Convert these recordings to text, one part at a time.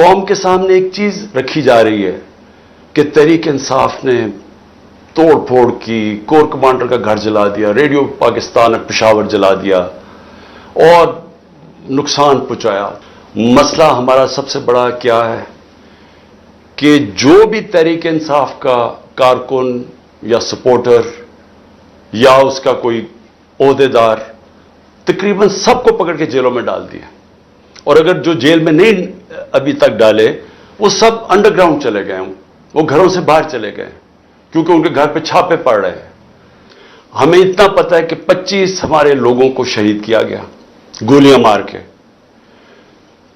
قوم کے سامنے ایک چیز رکھی جا رہی ہے کہ تحریک انصاف نے توڑ پھوڑ کی، کور کمانڈر کا گھر جلا دیا، ریڈیو پاکستان پشاور جلا دیا اور نقصان پہنچایا۔ مسئلہ ہمارا سب سے بڑا کیا ہے کہ جو بھی تحریک انصاف کا کارکن یا سپورٹر یا اس کا کوئی عہدیدار، تقریباً سب کو پکڑ کے جیلوں میں ڈال دیا، اور اگر جو جیل میں نہیں ابھی تک ڈالے وہ سب انڈر گراؤنڈ چلے گئے ہوں، وہ گھروں سے باہر چلے گئے کیونکہ ان کے گھر پہ چھاپے پڑ رہے ہیں۔ ہمیں اتنا پتہ ہے کہ 25 ہمارے لوگوں کو شہید کیا گیا گولیاں مار کے،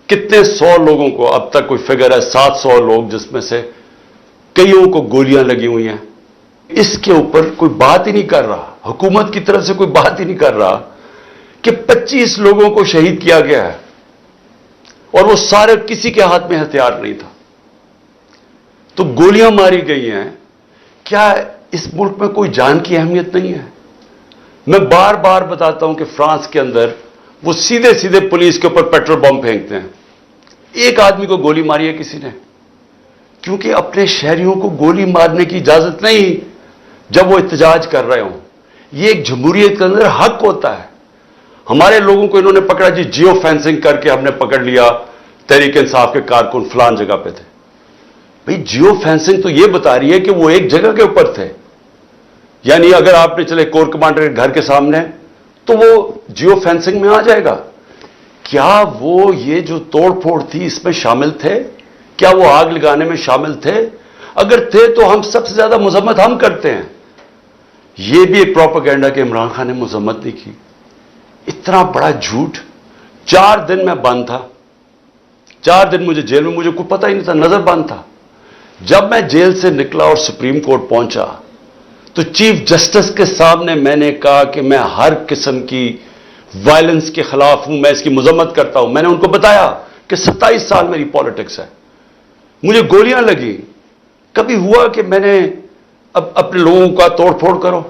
کتنے 100 لوگوں کو، اب تک کوئی فگر ہے 700 لوگ جس میں سے کئیوں کو گولیاں لگی ہوئی ہیں۔ اس کے اوپر کوئی بات ہی نہیں کر رہا، حکومت کی طرف سے کوئی بات ہی نہیں کر رہا کہ 25 لوگوں کو شہید کیا گیا ہے اور وہ سارے کسی کے ہاتھ میں ہتھیار نہیں تھا، تو گولیاں ماری گئی ہیں۔ کیا اس ملک میں کوئی جان کی اہمیت نہیں ہے؟ میں بار بار بتاتا ہوں کہ فرانس کے اندر وہ سیدھے سیدھے پولیس کے اوپر پیٹرول بم پھینکتے ہیں۔ ایک آدمی کو گولی ماری ہے کسی نے، کیونکہ اپنے شہریوں کو گولی مارنے کی اجازت نہیں جب وہ احتجاج کر رہے ہوں۔ یہ ایک جمہوریت کے اندر حق ہوتا ہے۔ ہمارے لوگوں کو انہوں نے پکڑا، جی جیو فینسنگ کر کے ہم نے پکڑ لیا تحریک انصاف کے کارکن فلان جگہ پہ تھے۔ بھئی جیو فینسنگ تو یہ بتا رہی ہے کہ وہ ایک جگہ کے اوپر تھے، یعنی اگر آپ نے چلے کور کمانڈر کے گھر کے سامنے تو وہ جیو فینسنگ میں آ جائے گا۔ کیا وہ یہ جو توڑ پھوڑ تھی اس میں شامل تھے؟ کیا وہ آگ لگانے میں شامل تھے؟ اگر تھے تو ہم سب سے زیادہ مذمت ہم کرتے ہیں۔ یہ بھی ایک پروپیگنڈا کہ عمران خان نے مذمت نہیں کی۔ اتنا بڑا جھوٹ۔ 4 دن میں بند تھا، 4 دن مجھے جیل میں، مجھے کوئی پتہ ہی نہیں تھا، نظر بند تھا۔ جب میں جیل سے نکلا اور سپریم کورٹ پہنچا تو چیف جسٹس کے سامنے میں نے کہا کہ میں ہر قسم کی وائلنس کے خلاف ہوں، میں اس کی مذمت کرتا ہوں۔ میں نے ان کو بتایا کہ 27 سال میری پالیٹکس ہے، مجھے گولیاں لگی، کبھی ہوا کہ میں نے اپنے لوگوں کا توڑ پھوڑ کرو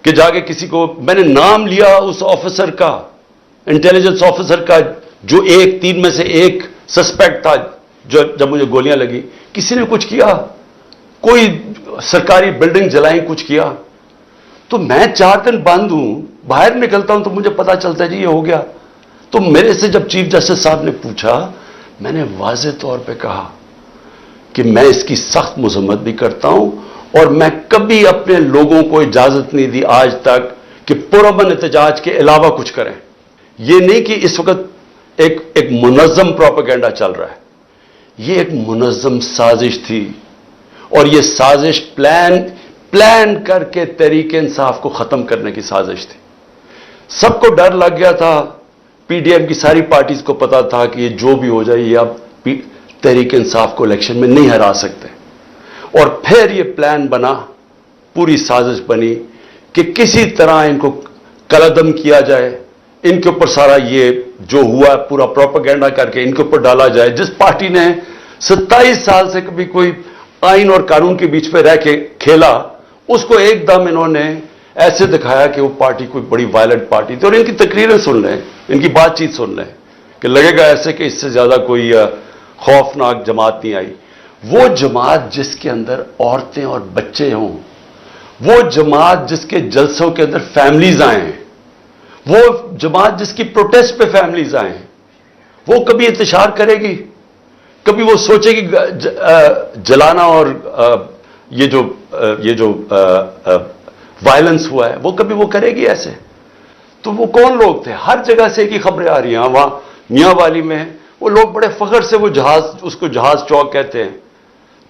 کہ جا کے کسی کو، میں نے نام لیا اس آفیسر کا، انٹیلیجنس آفیسر کا، جو 3 میں سے ایک سسپیکٹ تھا جب مجھے گولیاں لگی۔ کسی نے کچھ کیا؟ کوئی سرکاری بلڈنگ جلائیں، کچھ کیا؟ تو میں 4 دن بند ہوں، باہر نکلتا ہوں تو مجھے پتا چلتا ہے جی یہ ہو گیا۔ تو میرے سے جب چیف جسٹس صاحب نے پوچھا، میں نے واضح طور پہ کہا کہ میں اس کی سخت مذمت بھی کرتا ہوں، اور میں کبھی اپنے لوگوں کو اجازت نہیں دی آج تک کہ پرامن احتجاج کے علاوہ کچھ کریں۔ یہ نہیں کہ اس وقت ایک منظم پروپیگنڈا چل رہا ہے، یہ ایک منظم سازش تھی، اور یہ سازش پلان کر کے تحریک انصاف کو ختم کرنے کی سازش تھی۔ سب کو ڈر لگ گیا تھا، پی ڈی ایم کی ساری پارٹیز کو پتا تھا کہ یہ جو بھی ہو جائے یہ اب تحریک انصاف کو الیکشن میں نہیں ہرا سکتے، اور پھر یہ پلان بنا، پوری سازش بنی کہ کسی طرح ان کو قلعدم کیا جائے، ان کے اوپر سارا یہ جو ہوا پورا پروپیگنڈا کر کے ان کے اوپر ڈالا جائے۔ جس پارٹی نے 27 سال سے کبھی کوئی آئین اور قانون کے بیچ پہ رہ کے کھیلا، اس کو ایک دم انہوں نے ایسے دکھایا کہ وہ پارٹی کوئی بڑی وائلنٹ پارٹی تھی۔ اور ان کی تقریریں سن لیں، ان کی بات چیت سن لیں کہ لگے گا ایسے کہ اس سے زیادہ کوئی خوفناک جماعت نہیں آئی۔ وہ جماعت جس کے اندر عورتیں اور بچے ہوں، وہ جماعت جس کے جلسوں کے اندر فیملیز آئیں، وہ جماعت جس کی پروٹیسٹ پہ فیملیز آئیں، وہ کبھی انتشار کرے گی؟ کبھی وہ سوچے گی جلانا اور یہ جو وائلنس ہوا ہے وہ کبھی وہ کرے گی ایسے؟ تو وہ کون لوگ تھے؟ ہر جگہ سے ایک ہی خبریں آ رہی ہیں۔ وہاں میاں والی میں وہ لوگ بڑے فخر سے، وہ جہاز، اس کو جہاز چوک کہتے ہیں،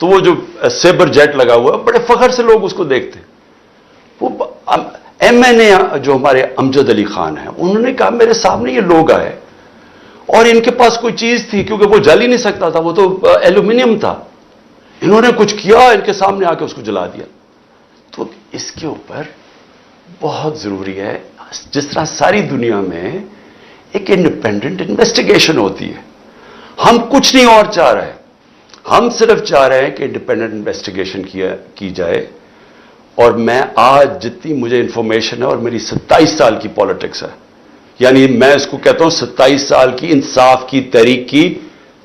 تو وہ جو سیبر جیٹ لگا ہوا ہے، بڑے فخر سے لوگ اس کو دیکھتے ہیں۔ وہ ایم این اے جو ہمارے امجد علی خان ہیں، انہوں نے کہا میرے سامنے یہ لوگ آئے اور ان کے پاس کوئی چیز تھی، کیونکہ وہ جل ہی نہیں سکتا تھا، وہ تو ایلومینیم تھا، انہوں نے کچھ کیا، ان کے سامنے آ کے اس کو جلا دیا۔ تو اس کے اوپر بہت ضروری ہے، جس طرح ساری دنیا میں ایک انڈیپینڈنٹ انویسٹیگیشن ہوتی ہے، ہم کچھ نہیں اور چاہ رہے، ہم صرف چاہ رہے ہیں کہ انڈیپینڈنٹ انویسٹیگیشن کی جائے۔ اور میں آج جتنی مجھے انفارمیشن ہے، اور میری 27 سال کی پالیٹکس ہے، یعنی میں اس کو کہتا ہوں 27 سال کی انصاف کی تحریک کی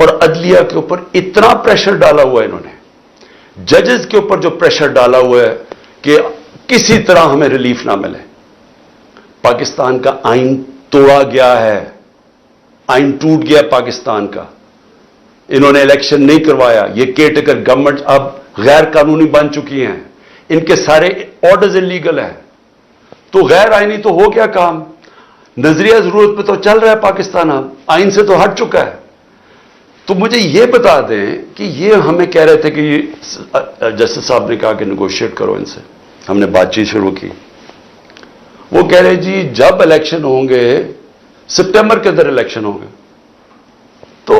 اور عدلیہ کے اوپر اتنا پریشر ڈالا ہوا ہے انہوں نے, ججز کے اوپر جو پریشر ڈالا ہوا ہے کہ کسی طرح ہمیں ریلیف نہ ملے. پاکستان کا آئین توڑا گیا ہے, آئین ٹوٹ گیا پاکستان کا. انہوں نے الیکشن نہیں کروایا. یہ کیئر ٹیکر گورنمنٹ اب غیر قانونی بن چکی ہیں, ان کے سارے آرڈرز انلیگل ہیں. تو غیر آئینی تو ہو گیا کام, نظریہ ضرورت پہ تو چل رہا ہے پاکستان, اب آئین سے تو ہٹ چکا ہے. تو مجھے یہ بتا دیں کہ یہ ہمیں کہہ رہے تھے کہ جسٹس صاحب نے کہا کہ نیگوشیٹ کرو ان سے, ہم نے بات چیت شروع کی. وہ کہہ رہے جی جب الیکشن ہوں گے, سپٹمبر کے اندر الیکشن ہوں گے. تو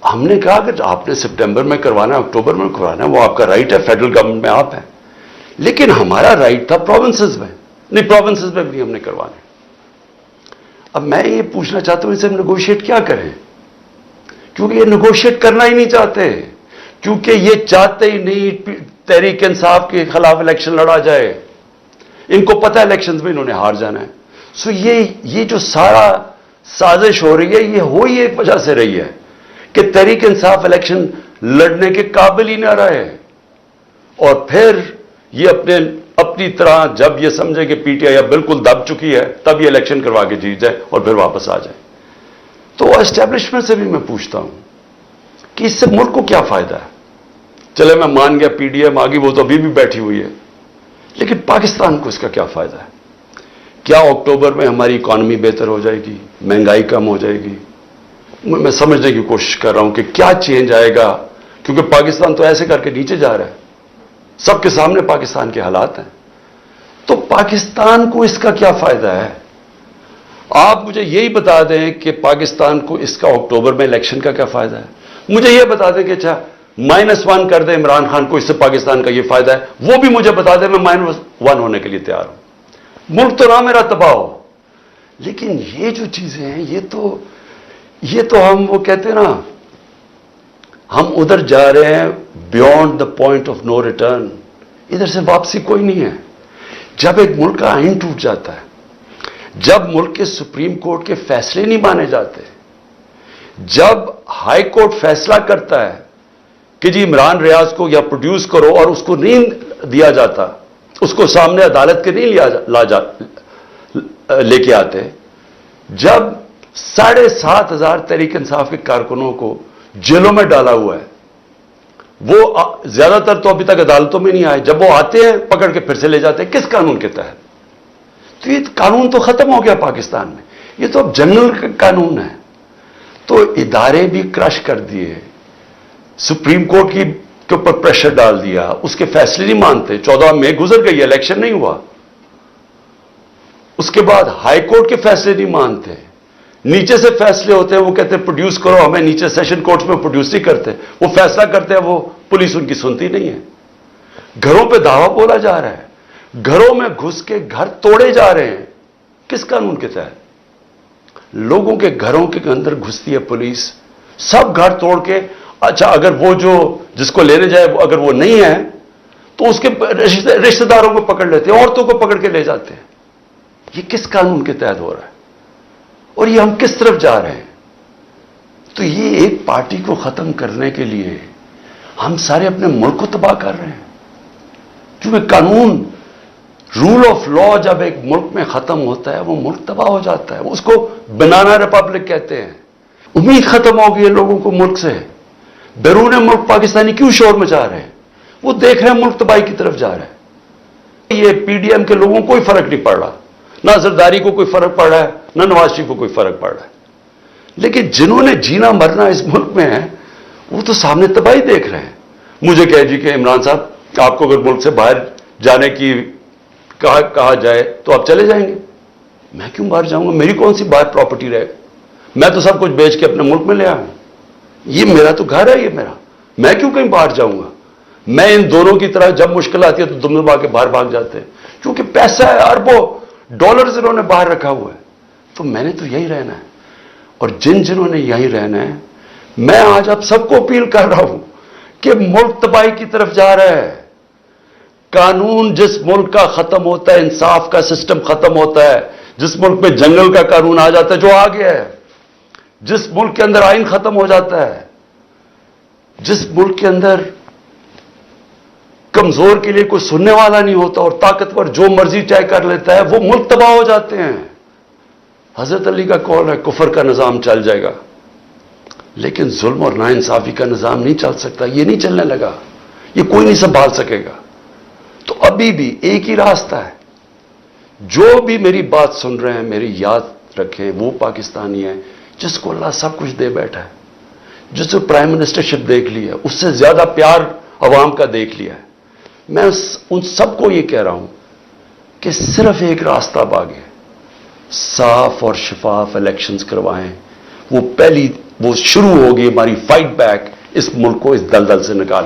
ہم نے کہا کہ آپ نے سپٹمبر میں کروانا ہے, اکتوبر میں کروانا ہے, وہ آپ کا رائٹ ہے, فیڈرل گورنمنٹ میں آپ ہیں. لیکن ہمارا رائٹ تھا پروونسز میں, نہیں پروونسز میں بھی ہم نے کروانے. اب میں یہ پوچھنا چاہتا ہوں ان سے ہم نیگوشیٹ کیا کریں, کیونکہ یہ نیگوشیٹ کرنا ہی نہیں چاہتے, کیونکہ یہ چاہتے ہی نہیں تحریک انصاف کے خلاف الیکشن لڑا جائے. ان کو پتہ ہے الیکشنز میں انہوں نے ہار جانا ہے. سو یہ جو سارا سازش ہو رہی ہے, یہ ہو ہی ایک وجہ سے رہی ہے کہ تحریک انصاف الیکشن لڑنے کے قابل ہی نہ رہے, اور پھر یہ اپنی طرح جب یہ سمجھے کہ پی ٹی آئی اب بالکل دب چکی ہے تب یہ الیکشن کروا کے جیت جائے اور پھر واپس آ جائے. تو اسٹیبلشمنٹ سے بھی میں پوچھتا ہوں کہ اس سے ملک کو کیا فائدہ ہے. چلے میں مان گیا پی ڈی ایم آگی, وہ تو ابھی بھی بیٹھی ہوئی ہے, لیکن پاکستان کو اس کا کیا فائدہ ہے؟ کیا اکتوبر میں ہماری اکانومی بہتر ہو جائے گی, مہنگائی کم ہو جائے گی؟ میں سمجھنے کی کوشش کر رہا ہوں کہ کیا چینج آئے گا, کیونکہ پاکستان تو ایسے کر کے نیچے جا رہا ہے, سب کے سامنے پاکستان کے حالات ہیں. تو پاکستان کو اس کا کیا فائدہ ہے؟ آپ مجھے یہی بتا دیں کہ پاکستان کو اس کا اکتوبر میں الیکشن کا کیا فائدہ ہے. مجھے یہ بتا دیں کہ اچھا -1 کر دیں عمران خان کو, اس سے پاکستان کا یہ فائدہ ہے, وہ بھی مجھے بتا دیں, میں -1 ہونے کے لیے تیار ہوں. ملک تو نہ میرا تباہ ہو. لیکن یہ جو چیزیں ہیں یہ تو ہم وہ کہتے ہیں نا, ہم ادھر جا رہے ہیں beyond the point of no return, ادھر سے واپسی کوئی نہیں ہے. جب ایک ملک کا آئین ٹوٹ جاتا ہے, جب ملک کے سپریم کورٹ کے فیصلے نہیں مانے جاتے, جب ہائی کورٹ فیصلہ کرتا ہے کہ جی عمران ریاض کو یا پروڈیوس کرو اور اس کو نہیں دیا جاتا, اس کو سامنے عدالت کے نہیں لے کے آتے, جب 7,500 تحریک انصاف کے کارکنوں کو جیلوں میں ڈالا ہوا ہے, وہ زیادہ تر تو ابھی تک عدالتوں میں نہیں آئے, جب وہ آتے ہیں پکڑ کے پھر سے لے جاتے ہیں. کس قانون کے تحت؟ تو یہ قانون تو ختم ہو گیا پاکستان میں, یہ تو اب جنرل قانون ہے. تو ادارے بھی کرش کر دیے, سپریم کورٹ کے اوپر پریشر ڈال دیا, اس کے فیصلے نہیں مانتے. 14 مئی گزر گئی, الیکشن نہیں ہوا. اس کے بعد ہائی کورٹ کے فیصلے نہیں مانتے, نیچے سے فیصلے ہوتے ہیں, وہ کہتے ہیں پروڈیوس کرو, ہمیں نیچے سیشن کورٹس میں پروڈیوس نہیں کرتے, وہ فیصلہ کرتے ہیں, وہ پولیس ان کی سنتی نہیں ہے. گھروں پہ دعویٰ بولا جا رہا ہے, گھروں میں گھس کے گھر توڑے جا رہے ہیں. کس قانون کے تحت؟ لوگوں کے گھروں کے اندر گھستی ہے پولیس, سب گھر توڑ کے. اچھا اگر وہ جس کو لینے جائے اگر وہ نہیں ہے تو اس کے رشتہ داروں کو پکڑ لیتے ہیں, عورتوں کو پکڑ کے لے جاتے ہیں. یہ کس قانون کے تحت ہو رہا ہے اور یہ ہم کس طرف جا رہے ہیں؟ تو یہ ایک پارٹی کو ختم کرنے کے لیے ہم سارے اپنے ملک کو تباہ کر رہے ہیں. کیونکہ قانون, رول آف لا جب ایک ملک میں ختم ہوتا ہے وہ ملک تباہ ہو جاتا ہے. اس کو بنانا ریپبلک کہتے ہیں. امید ختم ہو گئی ہے لوگوں کو ملک سے. بیرون ملک پاکستانی کیوں شور مچا رہے ہیں؟ وہ دیکھ رہے ہیں ملک تباہی کی طرف جا رہا ہے. یہ پی ڈی ایم کے لوگوں کو کوئی فرق نہیں پڑ رہا, نہ زرداری کو کوئی فرق پڑ رہا ہے, نہ نواز شریف کو کوئی فرق پڑ رہا ہے. لیکن جنہوں نے جینا مرنا اس ملک میں ہے وہ تو سامنے تباہی دیکھ رہے ہیں. مجھے کہے جی کہ عمران صاحب آپ کو اگر ملک سے باہر جانے کی کہا جائے تو آپ چلے جائیں گے. میں کیوں باہر جاؤں گا؟ میری کون سی باہر پراپرٹی رہے؟ میں تو سب کچھ بیچ کے اپنے ملک میں لے آیا ہوں. یہ میرا تو گھر ہے, یہ میرا, میں کیوں کہیں باہر جاؤں گا؟ میں ان دونوں کی طرح جب مشکل آتی ہے تو دم دبا کے باہر بھاگ جاتے ہیں, کیونکہ پیسہ ہے, اربوں ڈالرز انہوں نے باہر رکھا ہوا ہے. تو میں نے تو یہی رہنا ہے, اور جنہوں نے یہی رہنا ہے, میں آج آپ سب کو اپیل کر رہا ہوں کہ ملک تباہی کی طرف جا رہا ہے. قانون جس ملک کا ختم ہوتا ہے, انصاف کا سسٹم ختم ہوتا ہے, جس ملک میں جنگل کا قانون آ جاتا ہے جو آ گیا ہے, جس ملک کے اندر آئین ختم ہو جاتا ہے, جس ملک کے اندر کمزور کے لیے کوئی سننے والا نہیں ہوتا اور طاقتور جو مرضی طے کر لیتا ہے، وہ ملک تباہ ہو جاتے ہیں۔ حضرت علی کا قول ہے کفر کا نظام چل جائے گا، لیکن ظلم اور ناانصافی کا نظام نہیں چل سکتا۔ یہ نہیں چلنے لگا، یہ کوئی نہیں سنبھال سکے گا۔ تو ابھی بھی ایک ہی راستہ ہے۔ جو بھی میری بات سن رہے ہیں میری یاد رکھیں، وہ پاکستانی ہے جس کو اللہ سب کچھ دے بیٹھا ہے، جس کو پرائم منسٹرشپ دیکھ لی ہے، اس سے زیادہ پیار عوام کا دیکھ لیا ہے۔ میں ان سب کو یہ کہہ رہا ہوں کہ صرف ایک راستہ باقی ہے، صاف اور شفاف الیکشنز کروائیں۔ وہ شروع ہوگی ہماری فائٹ بیک اس ملک کو اس دلدل سے نکالنے۔